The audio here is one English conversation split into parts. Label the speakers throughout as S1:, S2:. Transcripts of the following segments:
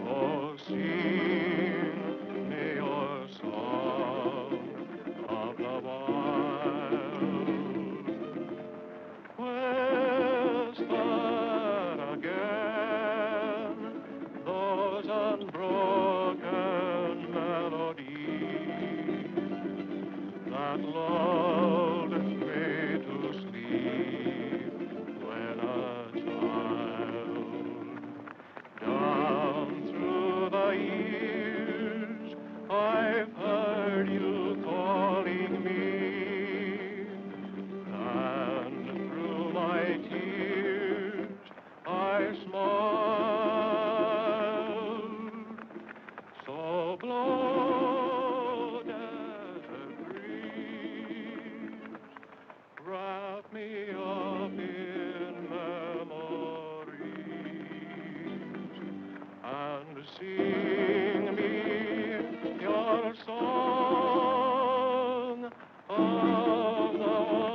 S1: Oh, sing me your song of the wild. Whisper again those unbroken melodies that lulled me to sleep when a child. Down through the years, I've heard you calling me, and through my tears, I smiled. So blow, desert breeze, wrap me up in memories and sing me your song of the wild.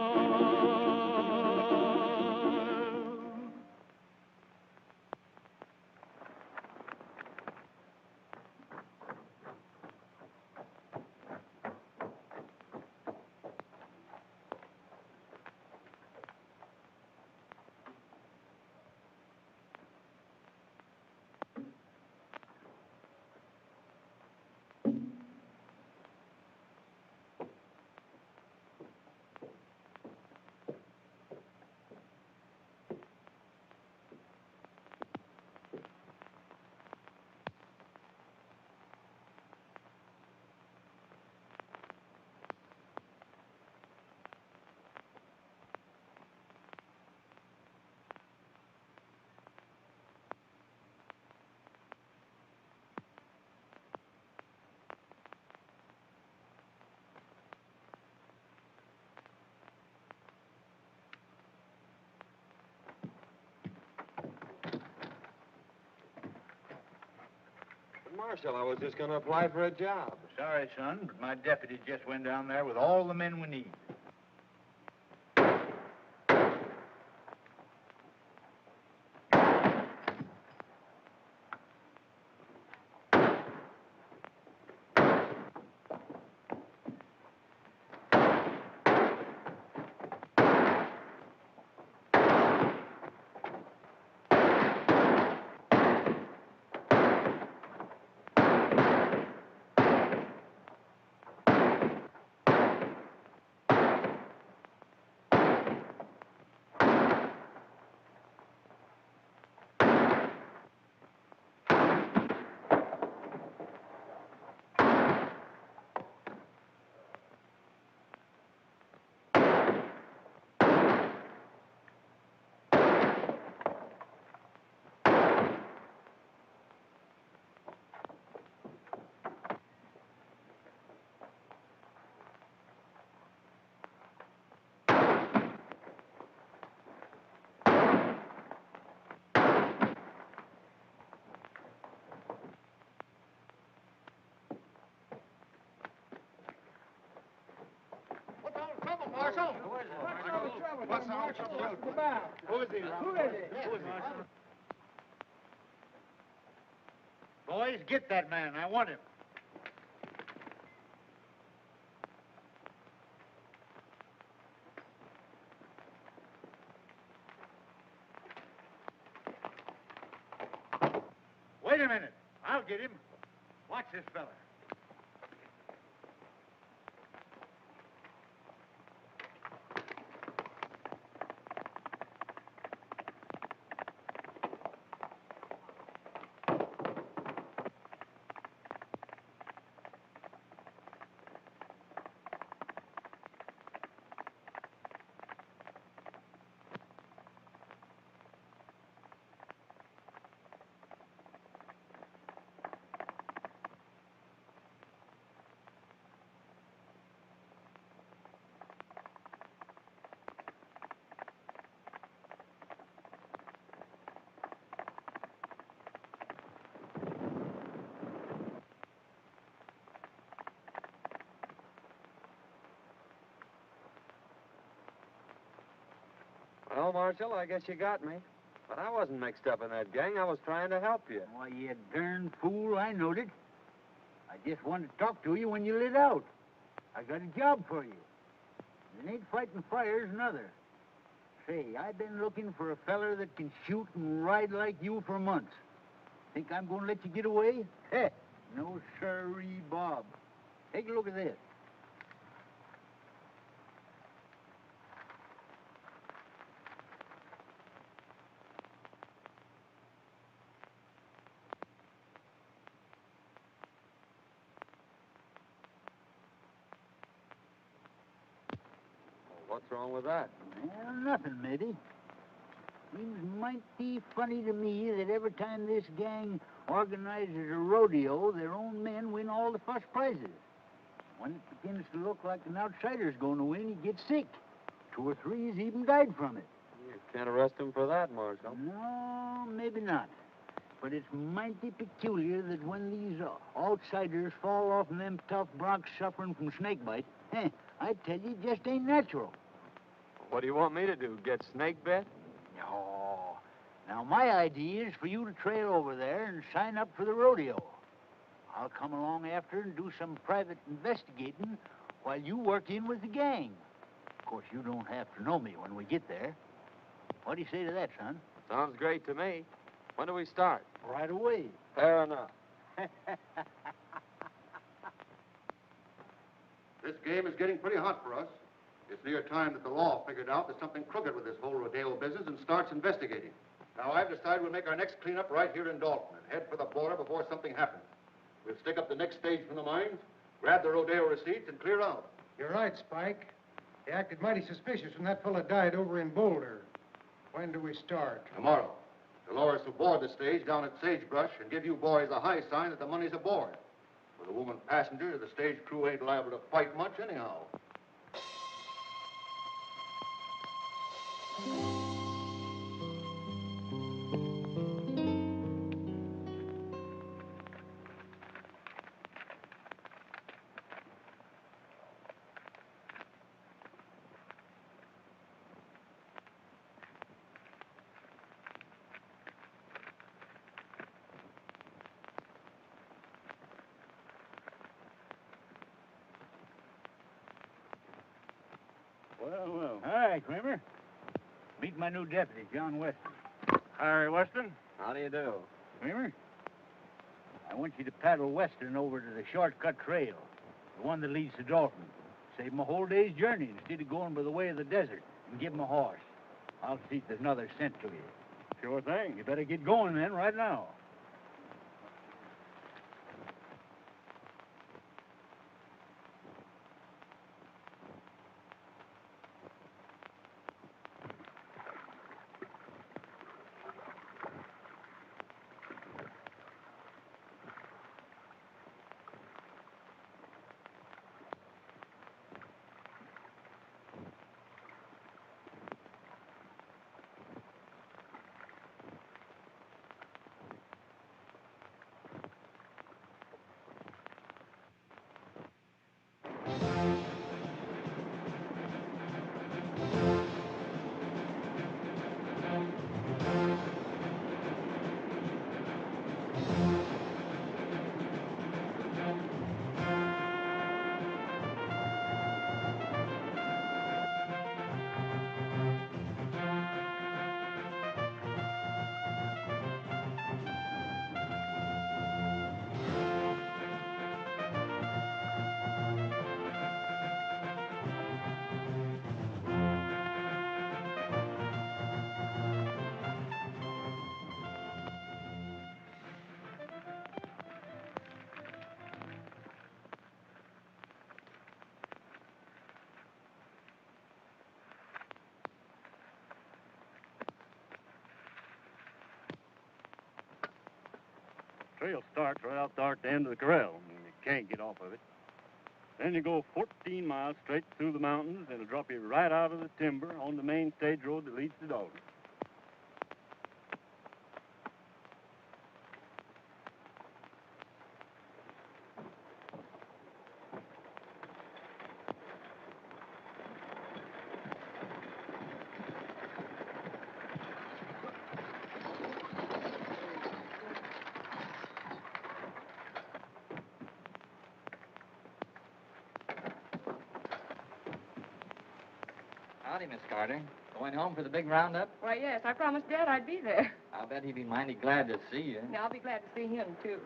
S2: Marshal, I was just going to apply for a job.
S3: Sorry, son, but my deputy just went down there with all the men we need.
S4: Marshal! What's all the trouble? What's the matter? Who is he? Who is it? Who is he?
S3: Boys, get that man. I want him. Wait a minute. I'll get him. Watch this fella.
S2: Well, Marshal, I guess you got me. But I wasn't mixed up in that gang. I was trying to help you.
S3: Why, you darn fool, I knowed it. I just wanted to talk to you when you lit out. I got a job for you. It ain't fighting fires, neither. Say, I've been looking for a feller that can shoot and ride like you for months. Think I'm going to let you get away? Heh, no sirree, Bob. Take a look at this.
S2: What's wrong with that?
S3: Well, nothing, maybe. Seems mighty funny to me that every time this gang organizes a rodeo, their own men win all the first prizes. When it begins to look like an outsider's going to win, he gets sick. 2 or 3's even died from it.
S2: You can't arrest him for that, Marshal.
S3: No, maybe not. But it's mighty peculiar that when these outsiders fall off of them tough broncs suffering from snakebite, I tell you, it just ain't natural.
S2: What do you want me to do, get snake bit?
S3: No. Now, my idea is for you to trail over there and sign up for the rodeo. I'll come along after and do some private investigating while you work in with the gang. Of course, you don't have to know me when we get there. What do you say to that, son?
S2: Sounds great to me. When do we start?
S3: Right away.
S2: Fair enough.
S5: This game is getting pretty hot for us. It's near time that the law figured out there's something crooked with this whole rodeo business and starts investigating. Now, I've decided we'll make our next cleanup right here in Dalton and head for the border before something happens. We'll stick up the next stage from the mines, grab the rodeo receipts, and clear out.
S4: You're right, Spike. They acted mighty suspicious when that fella died over in Boulder. When do we start?
S5: Tomorrow. Dolores will board the stage down at Sagebrush and give you boys a high sign that the money's aboard. With a woman passenger, the stage crew ain't liable to fight much anyhow.
S3: Well. Hi, Kramer. Meet my new deputy, John Weston.
S1: Harry Weston?
S2: How do you do?
S3: Kramer, I want you to paddle Western over to the shortcut trail, the one that leads to Dalton. Save him a whole day's journey instead of going by the way of the desert, and give him a horse. I'll see if there's another cent to you.
S1: Sure thing.
S3: You better get going then, right now.
S1: Trail starts right out there at the end of the corral, and you can't get off of it. Then you go 14 miles straight through the mountains, and it'll drop you right out of the timber on the main stage road that leads to Dalton.
S6: Howdy, Miss Carter. Going home for the big roundup?
S7: Why, yes, I promised Dad I'd be there.
S6: I'll bet he'd be mighty glad to see you.
S7: Yeah, I'll be glad to see him, too.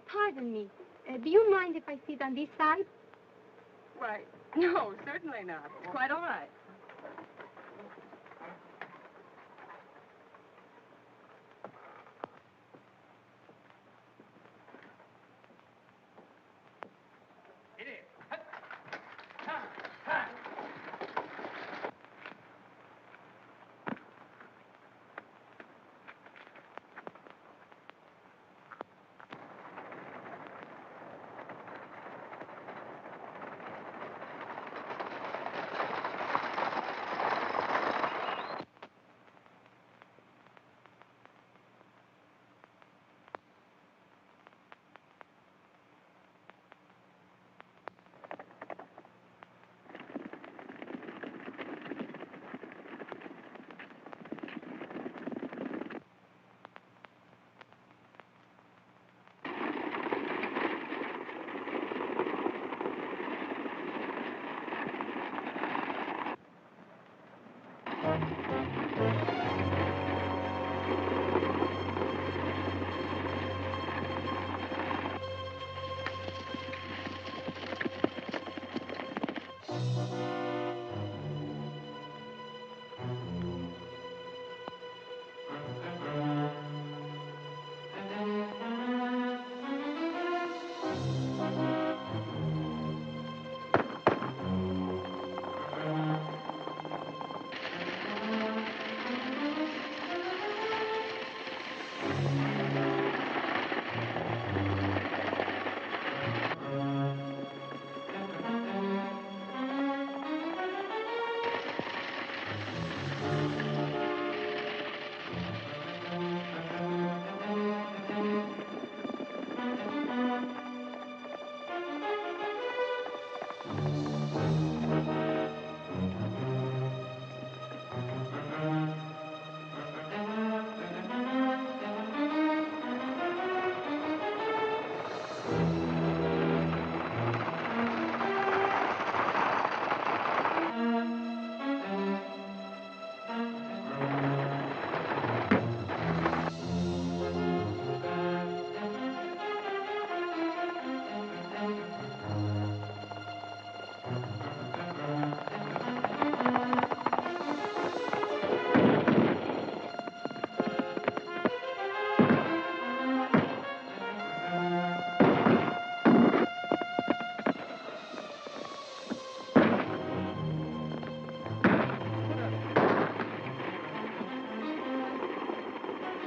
S8: Pardon me. Do you mind if I sit on this side?
S7: Why, no, certainly not. It's quite all right.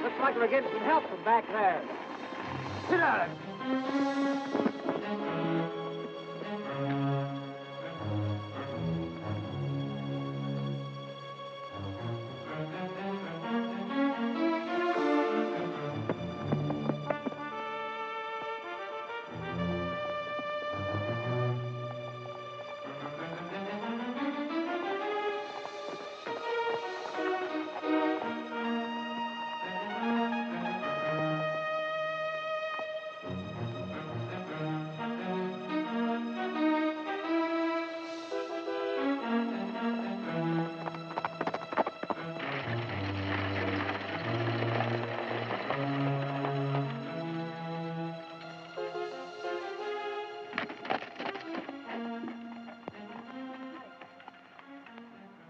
S4: Looks like we're getting some help from back there. Sit down.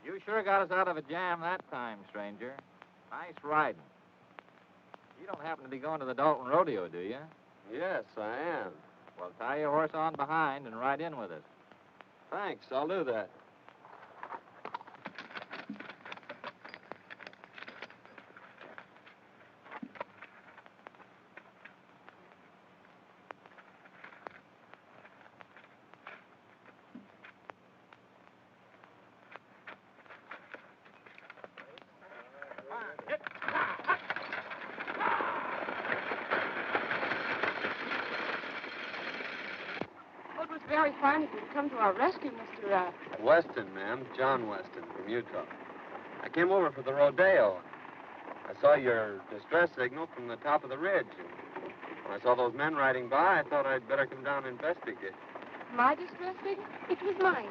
S6: You sure got us out of a jam that time, stranger. Nice riding. You don't happen to be going to the Dalton Rodeo, do you?
S2: Yes, I am.
S6: Well, tie your horse on behind and ride in with us.
S2: Thanks, I'll do that.
S7: Well, it was very fine of you to come to our rescue, Mr.
S2: Weston, ma'am. John Weston from Utah. I came over for the rodeo. I saw your distress signal from the top of the ridge. When I saw those men riding by, I thought I'd better come down and investigate.
S8: My distress signal? It was mine.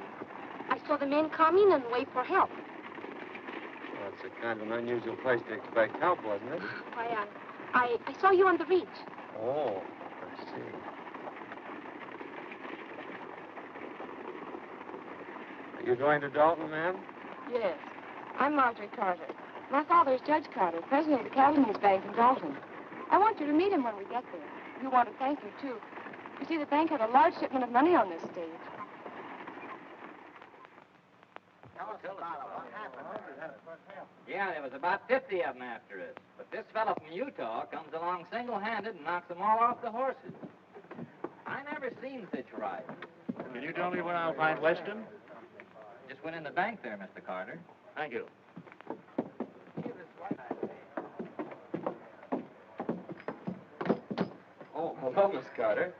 S8: I saw the men coming and wait for help.
S2: Well, it's a kind of an unusual place to expect help, wasn't it?
S8: Why, I saw you on the ridge.
S2: Oh, I see. Are you going to Dalton, ma'am?
S7: Yes. I'm Marjorie Carter. My father is Judge Carter, president of the Cattlemen's Bank in Dalton. I want you to meet him when we get there. You want to thank you, too. You see, the bank had a large shipment of money on this stage.
S6: Yeah, there was about 50 of them after us. But this fellow from Utah comes along single-handed and knocks them all off the horses. I never seen such riding.
S1: Can you tell me where I'll find Weston?
S6: Just went in the bank there, Mr. Carter.
S1: Thank you.
S2: Oh, hello, Miss Carter.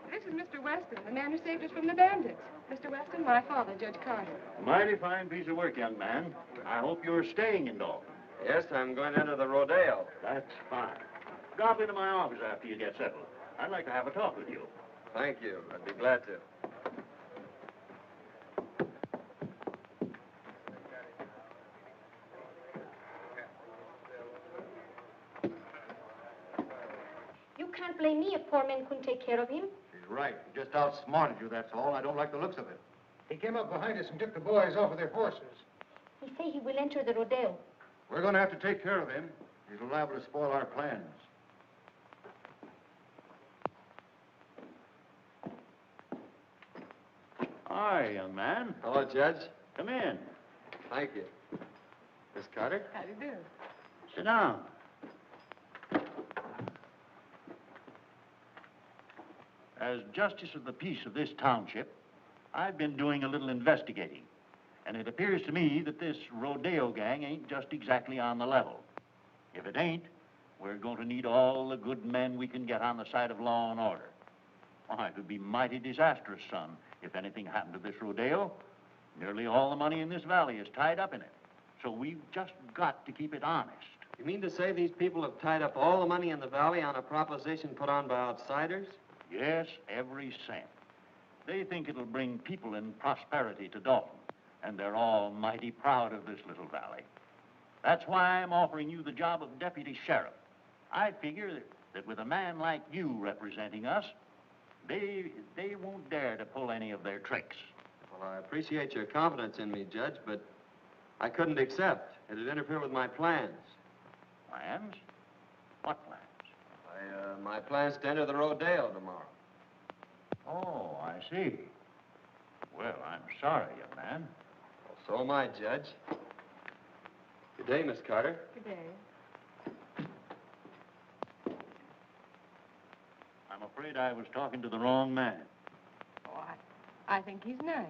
S7: This is Mr. Weston, the man who saved us from the bandits. Mr. Weston, my father, Judge Carter.
S1: Mighty fine piece of work, young man. I hope you're staying in Dalton.
S2: Yes, I'm going into the Rodeo.
S1: That's fine. Drop into my office after you get settled. I'd like to have a talk with you.
S2: Thank you. I'd be glad to.
S8: You can't blame me if poor men couldn't take care of him.
S5: She's right. He just outsmarted you, that's all. I don't like the looks of it.
S4: He came up behind us and took the boys off of their horses.
S8: He say he will enter the rodeo.
S5: We're going to have to take care of him. He's liable to spoil our plans.
S1: Hi, young man.
S2: Hello, Judge.
S1: Come in.
S2: Thank you. Miss Carter?
S7: How do you do?
S1: Sit down. As justice of the peace of this township, I've been doing a little investigating. And it appears to me that this rodeo gang ain't just exactly on the level. If it ain't, we're going to need all the good men we can get on the side of law and order. Why, it would be mighty disastrous, son, if anything happened to this rodeo. Nearly all the money in this valley is tied up in it. So we've just got to keep it honest.
S2: You mean to say these people have tied up all the money in the valley on a proposition put on by outsiders?
S1: Yes, every cent. They think it'll bring people and prosperity to Dalton, and they're all mighty proud of this little valley. That's why I'm offering you the job of deputy sheriff. I figure that with a man like you representing us, they won't dare to pull any of their tricks.
S2: Well, I appreciate your confidence in me, Judge, but I couldn't accept. It'd interfere with my plans.
S1: Plans? What plans?
S2: My plans to enter the Rodeo tomorrow.
S1: Oh, I see. Well, I'm sorry, young man.
S2: Well, so am I, Judge. Good day, Miss Carter.
S7: Good day.
S1: I'm afraid I was talking to the wrong man.
S7: Oh, I think he's nice.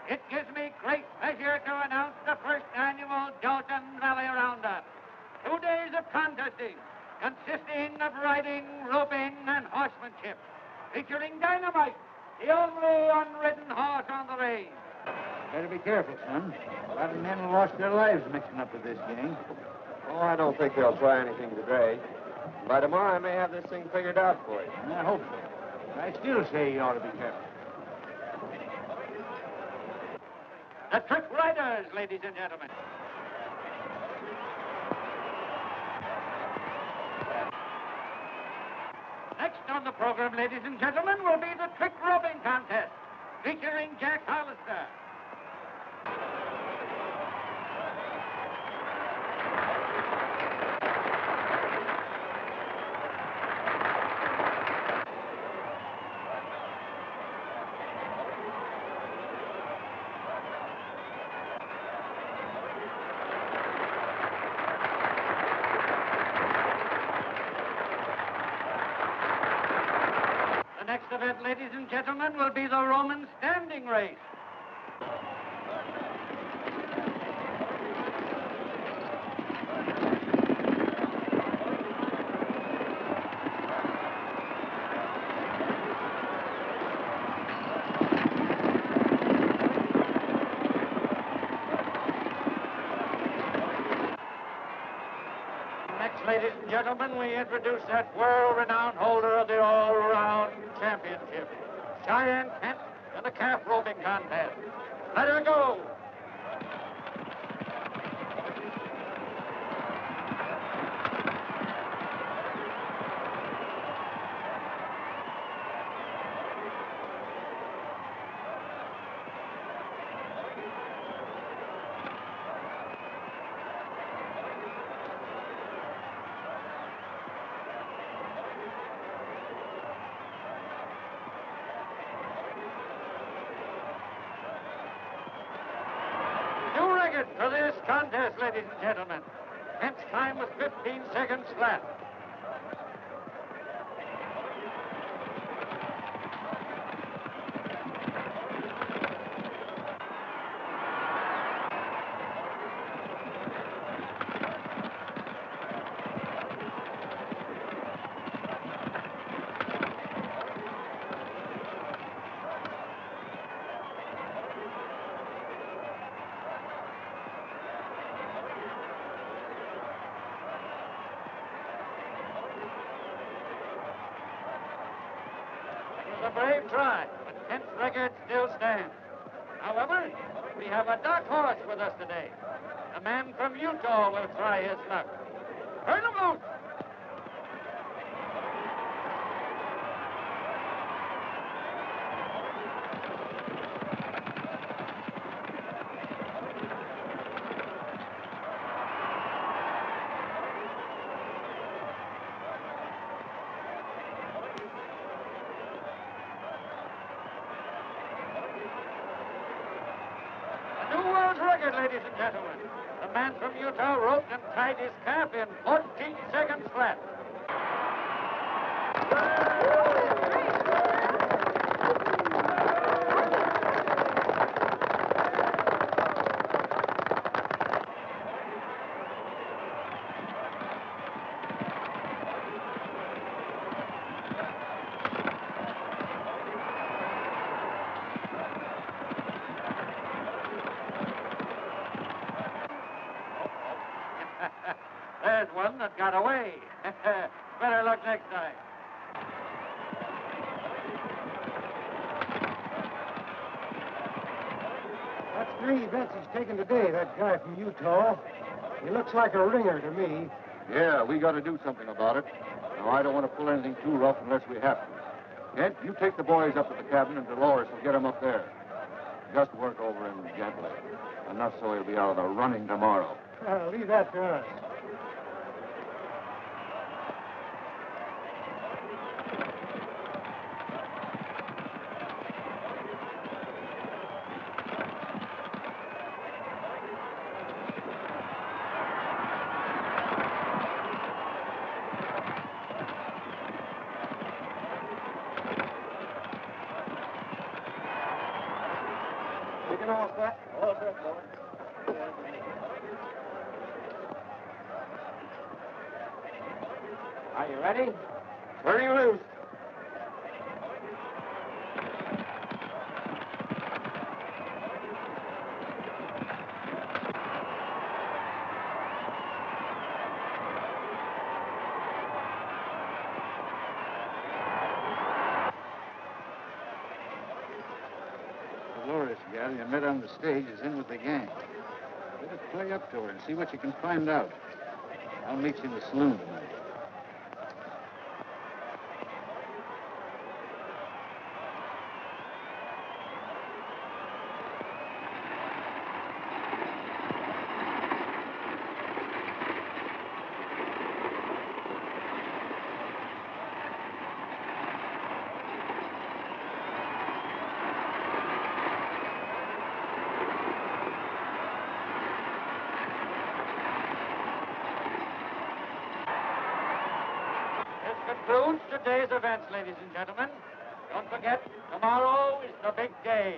S3: It gives me great pleasure to announce the
S4: interesting, consisting of riding, roping, and horsemanship, featuring Dynamite, the only unridden horse on the range.
S3: Better be careful, son. A lot of men lost their lives mixing up with this gang.
S2: Oh, I don't think they'll try anything today. By tomorrow, I may have this thing figured out for you.
S3: I hope so. I still say you ought to be careful.
S4: The Trick Riders, ladies and gentlemen. Next on the program, ladies and gentlemen, will be the Trick Roping Contest, featuring Jack Hollister. The next event, ladies and gentlemen, will be the Roman standing race. Next, ladies and gentlemen, we introduce that world-renowned holder of the all-round championship, Cheyenne Kent, in the calf roping contest. Let her go! For this contest, ladies and gentlemen. Kent's time was 15 seconds flat. A brave try, but Kent's record still stands. However, we have a dark horse with us today. A man from Utah will try his luck. Turn him loose! Record, ladies and gentlemen. The man from Utah roped and tied his calf in 14 seconds flat. There's one that got away. Better luck next time.
S9: That's three bets he's taken today, that guy from Utah. He looks like a ringer to me.
S5: Yeah, we got to do something about it. Now, I don't want to pull anything too rough unless we have to. Kent, you take the boys up to the cabin, and Dolores will get them up there. Just work over him gently. Enough so he'll be out of the running tomorrow.
S9: Leave that to us.
S5: You can all set? All set, boys.
S6: Are you ready? Turning loose.
S3: Dolores gal you met on the stage is in with the gang. Better play up to her and see what you can find out. I'll meet you in the saloon tonight.
S4: Concludes today's events, ladies and gentlemen. Don't forget, tomorrow is the big day.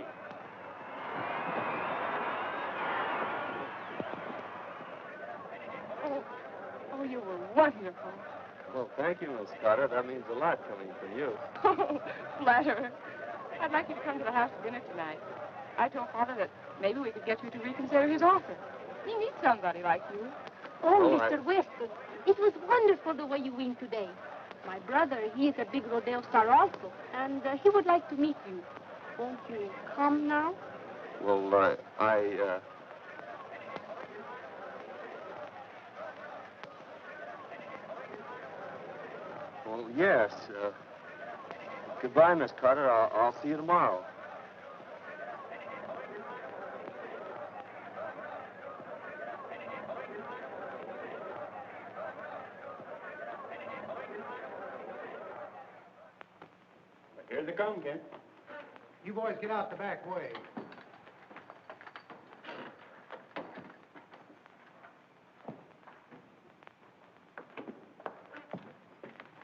S7: Oh, you were wonderful.
S2: Well, thank you, Miss Carter. That means a lot coming from you.
S7: Oh, flatterer. I'd like you to come to the house for dinner tonight. I told Father that maybe we could get you to reconsider his offer. He needs somebody like you.
S8: Oh,
S2: Oh,
S8: Mr. Weston, it was wonderful the way you win today. My brother, he is a big rodeo star also, and he would like to meet you. Won't you come now?
S2: Well, Well, yes. Goodbye, Miss Carter. I'll see you tomorrow.
S1: Here they come, Kent.
S9: You boys get out the back way.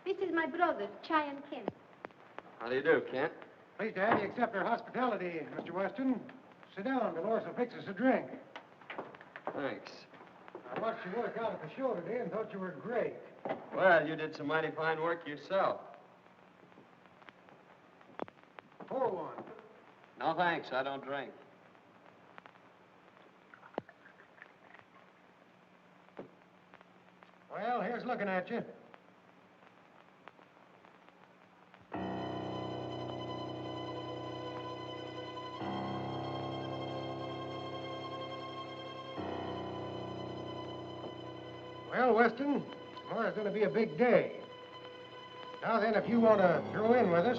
S8: This is my brother, Cheyenne Kent.
S2: How do you do, Kent?
S9: Pleased to have you accept our hospitality, Mr. Weston. Sit down. Dolores will fix us a drink.
S2: Thanks.
S9: I watched you work out at the show today and thought you were great.
S2: Well, you did some mighty fine work yourself.
S9: Pour one.
S2: No, thanks. I don't drink.
S9: Well, here's looking at you. Well, Weston, tomorrow's going to be a big day. Now then, if you want to throw in with us...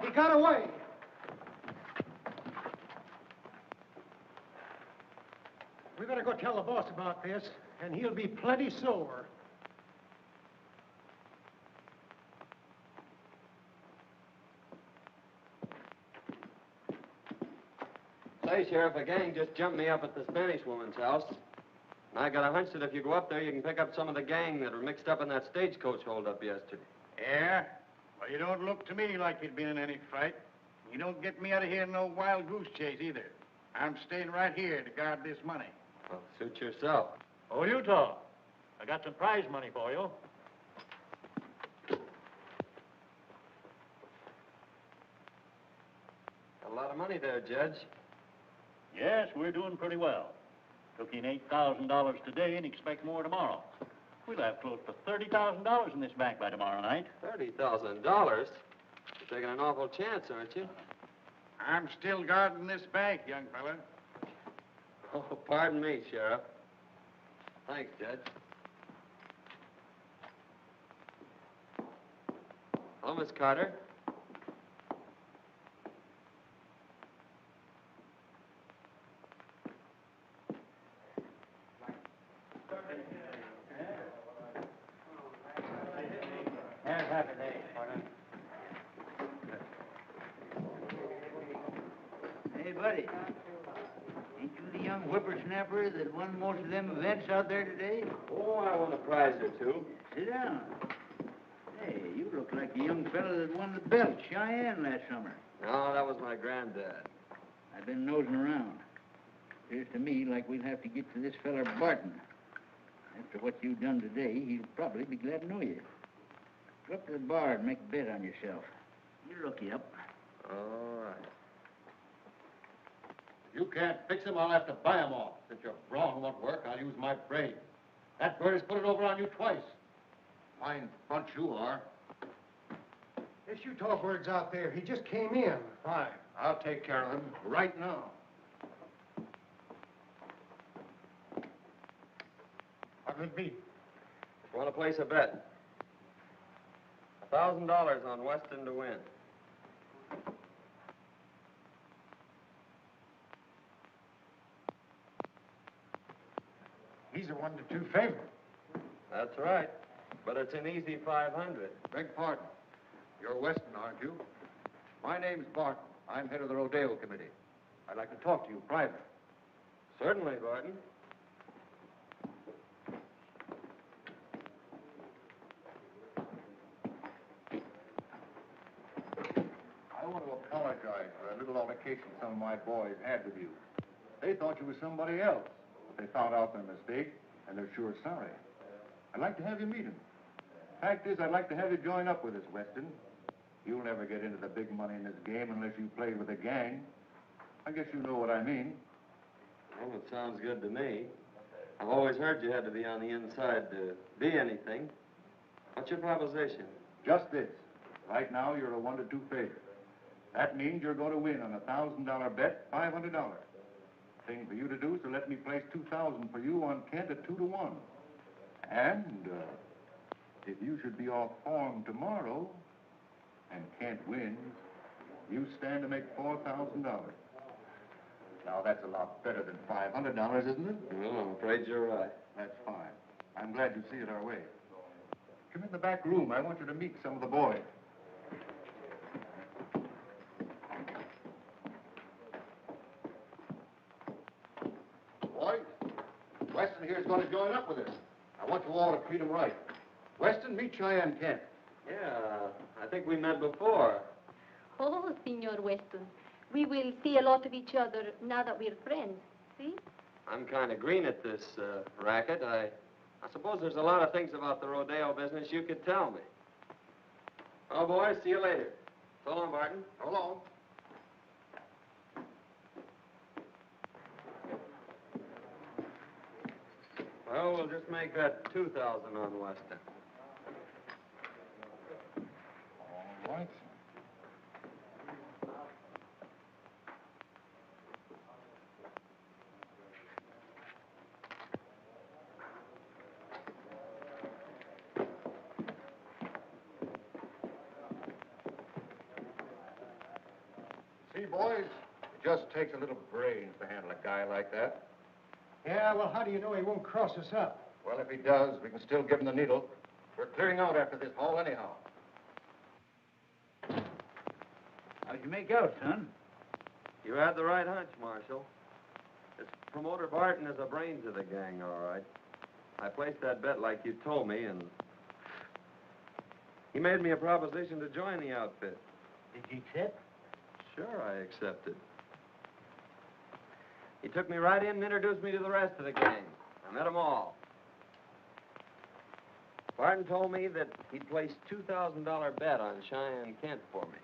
S9: He got away. We better go tell the boss about this, and he'll be plenty sore.
S2: Say, Sheriff, a gang just jumped me up at the Spanish woman's house. And I got a hunch that if you go up there, you can pick up some of the gang that were mixed up in that stagecoach holdup yesterday.
S3: Yeah? Well, you don't look to me like you'd been in any fight. You don't get me out of here in no wild goose chase either. I'm staying right here to guard this money.
S2: Well, suit yourself.
S1: Oh, Utah, I got some prize money for you.
S2: A lot of money there, Judge.
S1: Yes, we're doing pretty well. Took in $8,000 today and expect more tomorrow. We'll have close to $30,000 in this bank by tomorrow night.
S2: $30,000? You're taking an awful chance, aren't you?
S3: I'm still guarding this bank, young fella.
S2: Oh, pardon me, Sheriff. Thanks, Judge. Hello, Miss Carter.
S3: scamper that won most of them events out there today?
S2: Oh, I won a prize or two.
S3: Sit down. Hey, you look like the young fella that won the belt, Cheyenne, last summer.
S2: No, that was my granddad.
S3: I've been nosing around. Appears to me like we'll have to get to this feller Barton. After what you've done today, he'll probably be glad to know you. Go up to the bar and make a bet on yourself. You look you up.
S2: All right.
S5: If you can't fix him, I'll have to buy him off. Since your brawn won't work, I'll use my brain. That bird has put it over on you twice. Fine bunch you are.
S9: This Utah bird's out there. He just came in.
S5: Fine. I'll take care of him right now.
S9: What'll it be?
S2: Want to place a bet? $1,000 on Weston to win.
S9: He's a 1-2 favorite.
S2: That's right. But it's an easy 500.
S5: Beg pardon. You're Weston, aren't you? My name's Barton. I'm head of the Rodeo Committee. I'd like to talk to you privately.
S2: Certainly, Barton.
S5: I want to apologize for a little altercation some of my boys had with you. They thought you were somebody else. But they found out their mistake, and they're sure sorry. I'd like to have you meet them. Fact is, I'd like to have you join up with us, Weston. You'll never get into the big money in this game unless you play with a gang. I guess you know what I mean.
S2: Well, it sounds good to me. I've always heard you had to be on the inside to be anything. What's your proposition?
S5: Just this. Right now, you're a 1-2 favorite. That means you're going to win on a $1,000 bet, $500. Thing for you to do, so let me place $2,000 for you on Kent at 2-1. And if you should be off form tomorrow and Kent wins, you stand to make $4,000. Now, that's a lot better than $500, isn't it?
S2: Well, I'm afraid you're right.
S5: That's fine. I'm glad you see it our way. Come in the back room. I want you to meet some of the boys. Boys, Weston here's going to join up with us. I want you all to treat him right. Weston, meet Cheyenne Kent.
S2: Yeah, I think we met before.
S8: Oh, Senor Weston. We will see a lot of each other now that we're friends. See?
S2: I'm kind of green at this racket. I suppose there's a lot of things about the rodeo business you could tell me. Oh, boys, see you later. So long, Barton.
S5: So long.
S2: Well, we'll just make that 2,000 on Weston.
S5: All right. See, boys, it just takes a little brains to handle a guy like that.
S9: Yeah, well, how do you know he won't cross us up?
S5: Well, if he does, we can still give him the needle. We're clearing out after this haul anyhow.
S3: How'd you make out, son?
S2: You had the right hunch, Marshal. This promoter Barton is the brains of the gang, all right. I placed that bet like you told me, and he made me a proposition to join the outfit.
S3: Did you accept?
S2: Sure, I accepted. He took me right in and introduced me to the rest of the gang. I met them all. Barton told me that he'd placed $2,000 bet on Cheyenne Kent for me,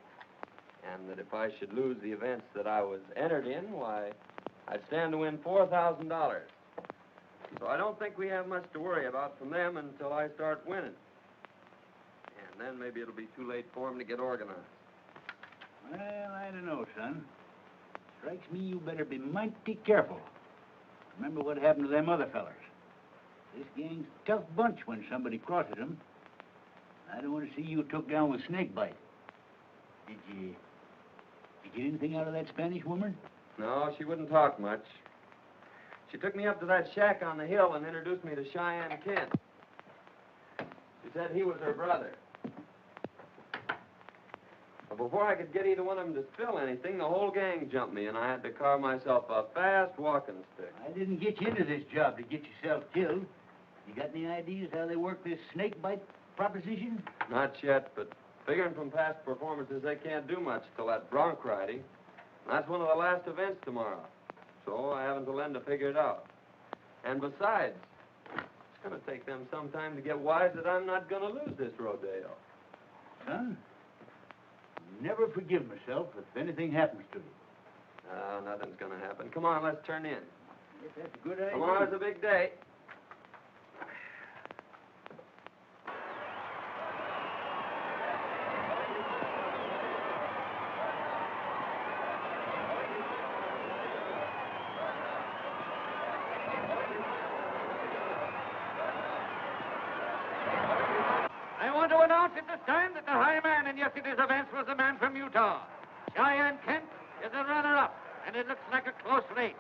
S2: and that if I should lose the events that I was entered in, why, I'd stand to win $4,000. So I don't think we have much to worry about from them until I start winning. And then maybe it'll be too late for them to get organized.
S3: Well, I don't know, son. Strikes me you better be mighty careful. Remember what happened to them other fellers. This gang's a tough bunch when somebody crosses them. I don't want to see you took down with snakebite. Did you get anything out of that Spanish woman?
S2: No, she wouldn't talk much. She took me up to that shack on the hill and introduced me to Cheyenne Kent. She said he was her brother. Well, before I could get either one of them to spill anything, the whole gang jumped me, and I had to carve myself a fast walking stick.
S3: I didn't get you into this job to get yourself killed. You got any ideas how they work this snake bite proposition?
S2: Not yet, but figuring from past performances, they can't do much till that bronc riding. That's one of the last events tomorrow. So I haven't to lend to figure it out. And besides, it's going to take them some time to get wise that I'm not going to lose this rodeo.
S3: Son, never forgive myself if anything happens to you.
S2: Nothing's going to happen. Come on, let's turn in.
S3: Yes, that's a good idea.
S2: Tomorrow's a big day.
S4: I want to announce at this time that the high man in yesterday's events was a man from Utah. Cheyenne Kent is a runner-up, and it looks like a close race.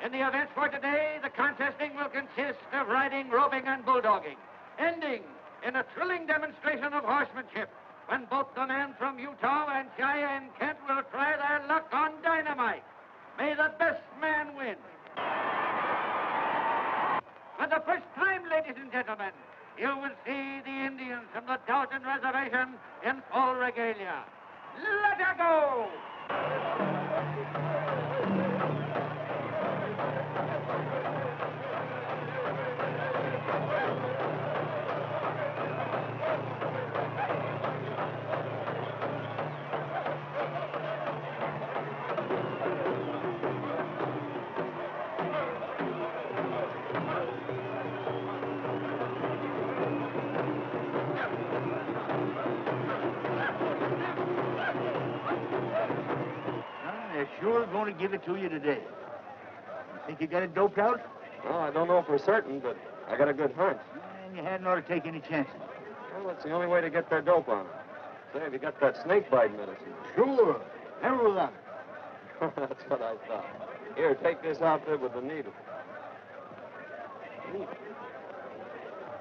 S4: In the events for today, the contesting will consist of riding, roping, and bulldogging, ending in a thrilling demonstration of horsemanship when both the man from Utah and Cheyenne Kent will try their luck on dynamite. May the best man win. For the first time, ladies and gentlemen, you will see the Indians from the Dalton Reservation in full regalia. Let her go!
S3: They're sure going to give it to you today. You think you got it doped out?
S2: Well, I don't know for certain, but I got a good hunch.
S3: And you hadn't ought to take any chances.
S2: Well, that's the only way to get their dope on them. Say, have you got that snake bite medicine?
S3: Sure. Never without it.
S2: That's what I thought. Here, take this outfit with the needle. Needle?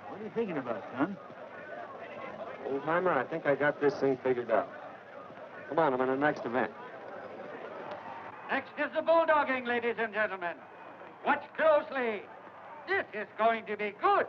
S3: What are you thinking about, son?
S2: Old-timer, I think I got this thing figured out. Come on, I'm in the next event.
S4: Next is the bulldogging, ladies and gentlemen. Watch closely. This is going to be good.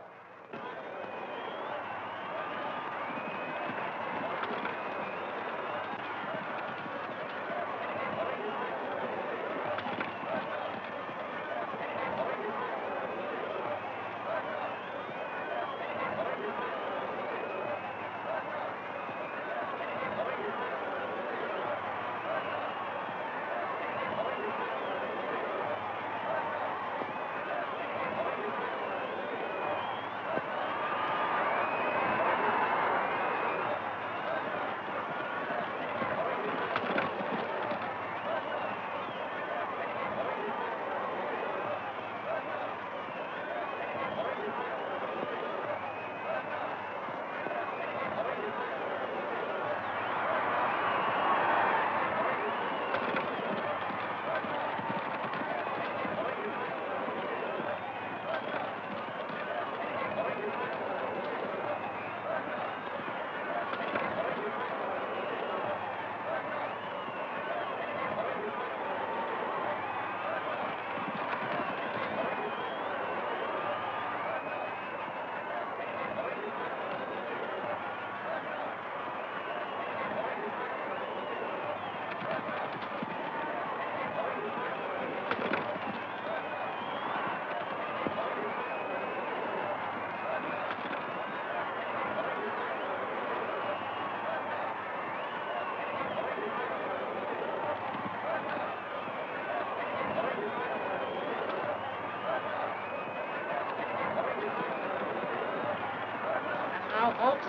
S4: Now, folks,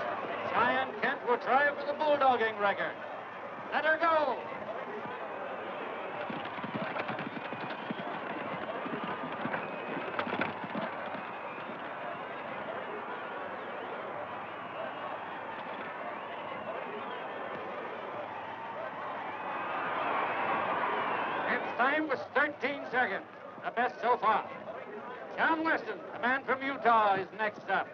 S4: Cheyenne Kent will try for the bulldogging record. Let her go. Its time was 13 seconds, the best so far. John Weston, the man from Utah, is next up.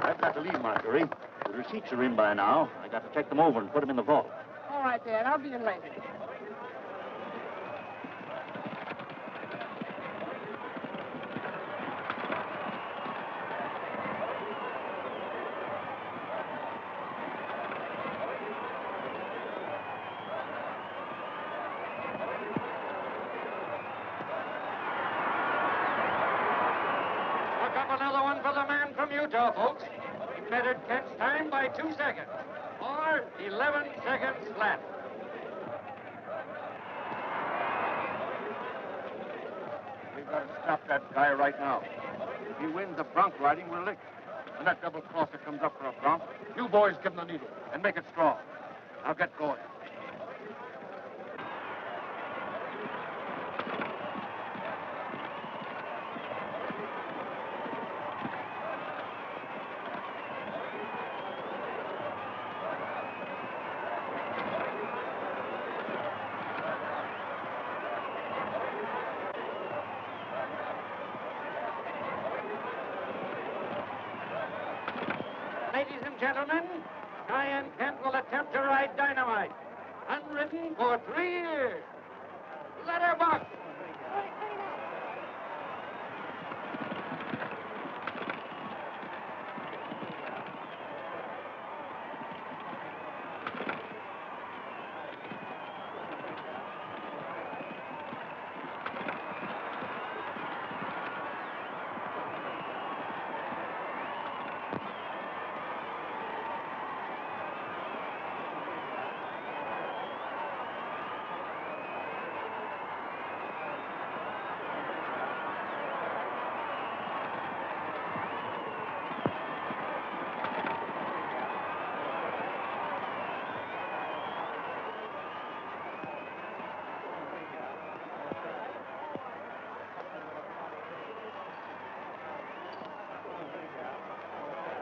S3: I've got the lead, Marjorie.
S10: The receipts are in by now. I got to check them over and put them in the vault.
S7: All right, Dad. I'll be in later.
S4: Look up another one for the man from Utah, folks. He bettered Kent's time by 2 seconds. Or 11 seconds flat.
S10: We've got to stop that guy right now. If he wins the bronc riding, we're licked. When that double crosser comes up for a bronc, you boys give him the needle and make it strong. Now get going.
S4: Ladies and gentlemen, Cheyenne Kent will attempt to ride dynamite. Unridden for 3 years. Let her buck.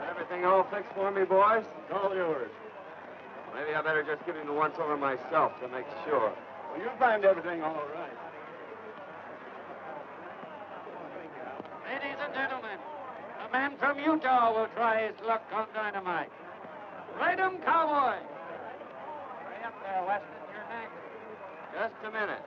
S2: Everything all fixed for me, boys? It's all yours. Maybe I better just give him the once-over myself to make sure.
S1: Well, you'll find everything all right.
S4: Ladies and gentlemen, a man from Utah will try his luck on dynamite. Ride 'em, cowboy. Hurry up there, Weston. You're next.
S2: Just a minute.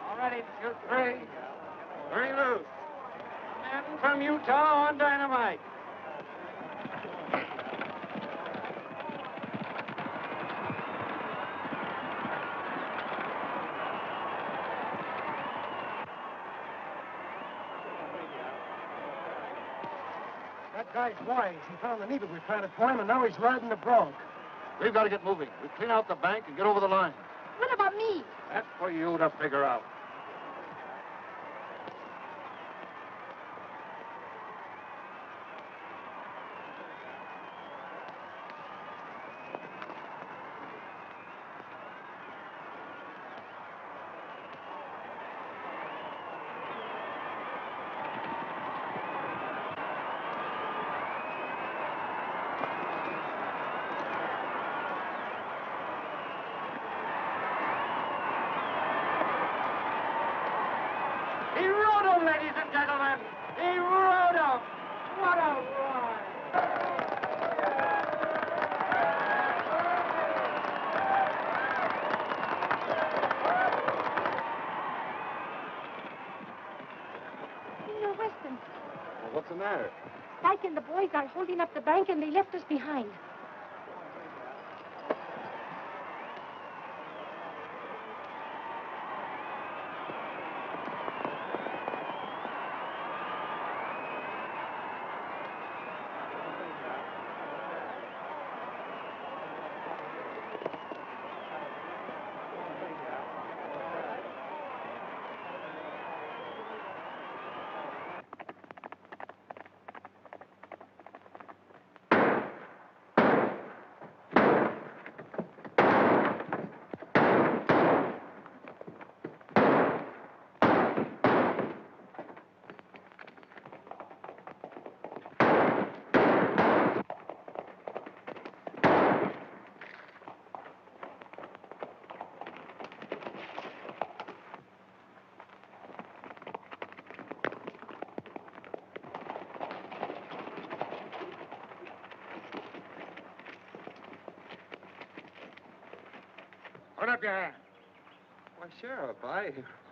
S4: All ready, shoot three. Three loose. A man from Utah on dynamite.
S9: That guy's wise. He found the needle we planted for him, and now he's riding the bronc.
S10: We've got to get moving. We clean out the bank and get over the line.
S8: What about me?
S10: That's for you to figure out.
S4: He rode him, ladies and gentlemen. He rode him. What a ride.
S8: Senor Weston,
S2: Well, what's the matter?
S8: Dyke and the boys are holding up the bank, and they left us behind.
S9: Put up your hand.
S2: Why, Sheriff,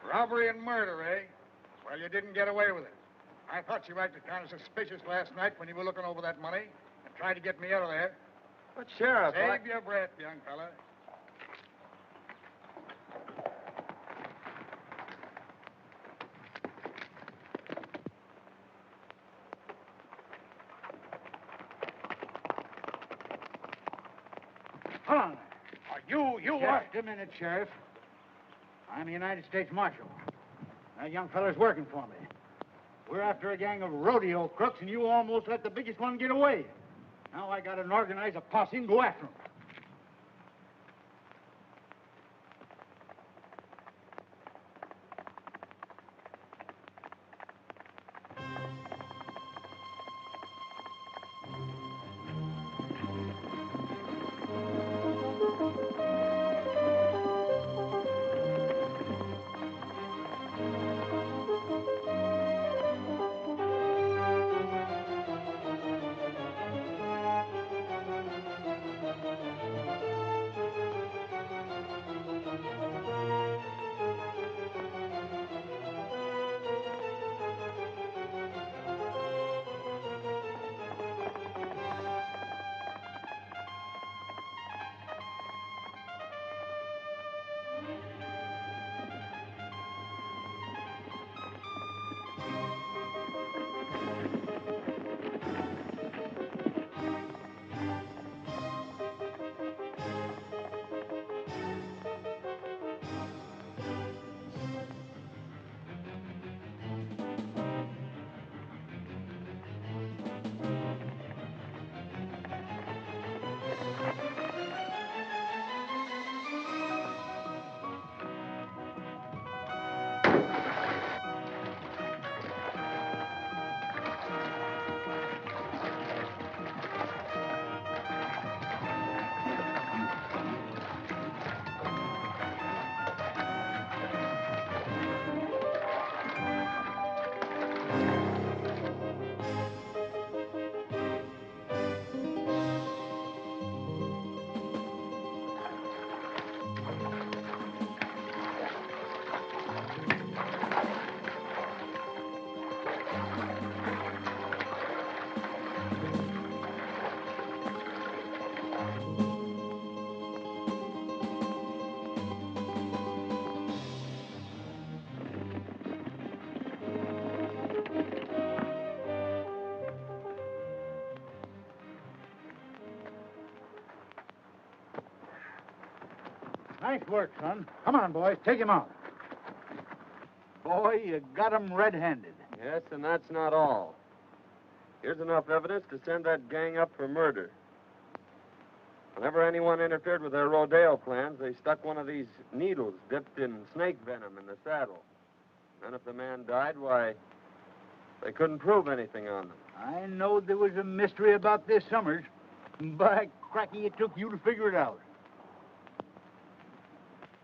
S9: Robbery and murder, eh? Well, you didn't get away with it. I thought you acted kind of suspicious last night when you were looking over that money and tried to get me out of there.
S2: But, Sheriff,
S9: Save your breath, young fella.
S3: Hold on. Just a minute, Sheriff. I'm the United States Marshal. That young fella's working for me. We're after a gang of rodeo crooks, and you almost let the biggest one get away. Now I gotta organize a posse and go after him. Nice work, son. Come on, boys. Take him out. Boy, you got him red-handed.
S2: Yes, and that's not all. Here's enough evidence to send that gang up for murder. Whenever anyone interfered with their rodeo plans, they stuck one of these needles dipped in snake venom in the saddle. And if the man died, why, they couldn't prove anything on them.
S3: I know there was a mystery about this, Summers. By cracky, it took you to figure it out.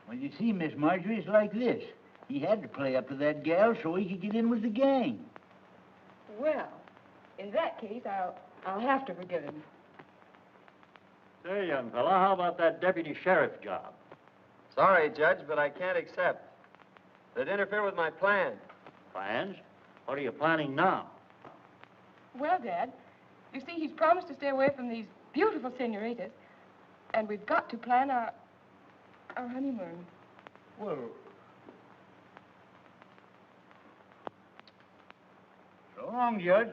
S3: Well, you see, Miss Marjorie, it's like this. He had to play up to that gal so he could get in with the gang.
S7: Well, in that case, I'll have to forgive him.
S1: Say, young fella, how about that deputy sheriff job?
S2: Sorry, Judge, but I can't accept. They'd interfere with my plans.
S1: Plans? What are you planning now?
S7: Well, Dad, you see, he's promised to stay away from these beautiful senoritas, and we've got to plan our honeymoon.
S3: Well, so long, Judge.